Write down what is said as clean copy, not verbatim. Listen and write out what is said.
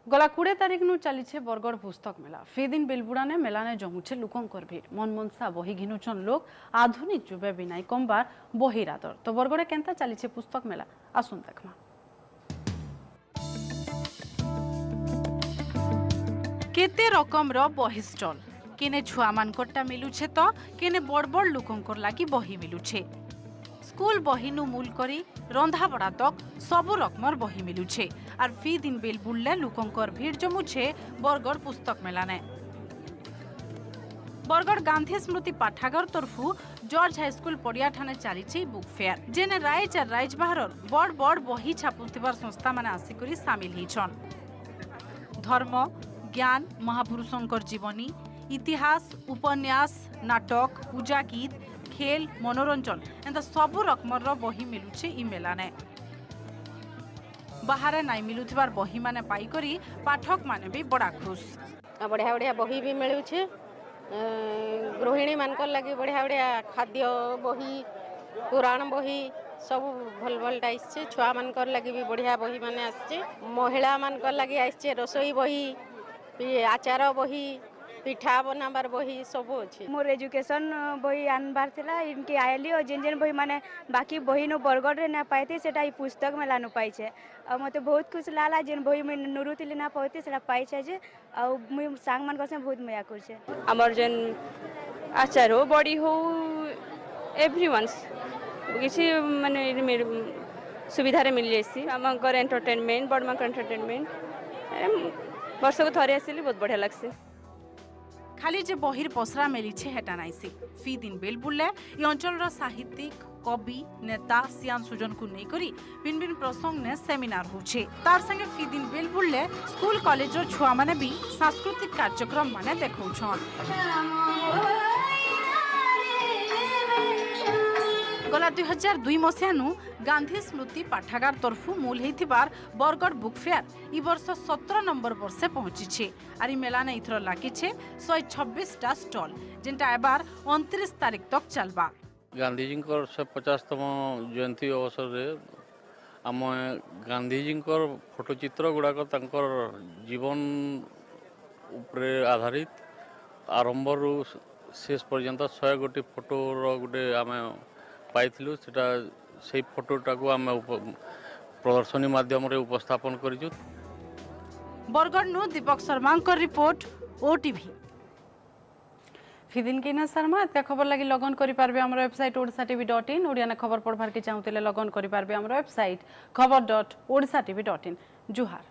गला 20 तारिख नु चली बरगढ़ पुस्तक मेला फी दिन बिलबुड़ा ने मेला ने जमुछे लुकंकर भीड़ मन मनसा बही घिनुछन लोग आधुनिक जुबे बिनाई कमबार बही रादर तो बरगढ़े केंता चली पुस्तक मेला आसुन देखमा केते रकम रो बही स्टॉल केने छुआ मानकटा मिलुछे तो केने बड़ बड़ लुकंकर लागी बही मिलुछे स्कूल बही नु मूल करी रंधा बड़ा तक सबु रकमर बही मिलुछे और फी दिन बिल बुल्ले लुकंकर भीड़ जमुछे बरगढ़ पुस्तक मेला ने बरगढ़ गांधी स्मृति पाठागार तरफु जॉर्ज हाई स्कूल पड़िया ठाने चली बुक फेयर जेने राइज और राइज बाहर बड़ बड़ बही छापुथिबार संस्था माने आसिकरी शामिल हिछन धर्म ज्ञान महापुरुषंकर जीवनी इतिहास उपन्यास नाटक पूजा गीत खेल मनोरंजन एंता सबु रकमर बही मिलुछे इ मेला ने बाहर नाई मिलुथिबार बही माने पाई करी पाठक माने भी बड़ा खुश बढ़िया बढ़िया बही भी मिलुछे गृहिणी मानकर लगी बढ़िया बढ़िया खाद्य बही पुराण बही सब भल भल आइछे छुआ मानकर लगी भी बढ़िया बही माने आछे महिला मानकर लगी आछे रसोई बही आचार बही पिठा बनाबार बही सब अच्छे मोर एजुकेशन बही आनबार थिला इनके आयली और जेन जेन बही माने बाकी बही नो बरगढ़ रे ना पाइते सेटा ई पुस्तक मेला नु पाइ छे आ मते बहुत खुश लाला जेन बही में नुरुतिले ना पाइते सेटा पाइ छे जे आ मुई सांग मान कसे बहुत मया करछे हमर जेन आचार हो बॉडी हो एवरीवन्स किसी माने मेर सुविधा रे मिल जेसी हमकर एंटरटेनमेंट बड मानकर एंटरटेनमेंट वर्ष को थरे आसिली बहुत बढ़िया लागसे खाली जे बहिर पसरा मिलीछे हेटा नाइसी फी दिन बेल बुल्ले ये अंचल साहित्यिक कवि नेता सियान सुजन को नहीं करी भिन्न भिन्न प्रसंग ने सेमिनार होछे तार संगे फी दिन बेल बुल्ले स्कूल कॉलेज रो छुआ माने भी सांस्कृतिक कार्यक्रम माने देखौछन गला 2002 मसियानु गांधी स्मृति पाठागार तरफु मूल हेतिबार बरगढ़ बुक फेयर ई वर्ष 17 नंबर वर्षे पहुंची आरी मेला ने इथर लागिछे 126 टा स्टॉल जेंटा एबार 29 तारिख तक चलबा गांधी जी 150तम जयंती अवसर रे आम गांधी जी फोटोचित्र गुड़ाक जीवन उपरे आधारित आरंभ रु शेष पर्यंत 100 गोटी फोटो गोटे आम पाइथिलु सेटा सेही फोटोटा को आम प्रदर्शनी माध्यम रे उपस्थापन करिजु बरगढ़ नु दीपक शर्मा का रिपोर्ट ओटीवी फिदिन केना शर्मा का खबर लगी लगन करि पारबे हमर वेबसाइट odisatv.in ओडिया ने खबर पढ़बार के चाहूतिले लगन करि पारबे हमर वेबसाइट खबर.odisatv.in जुहार।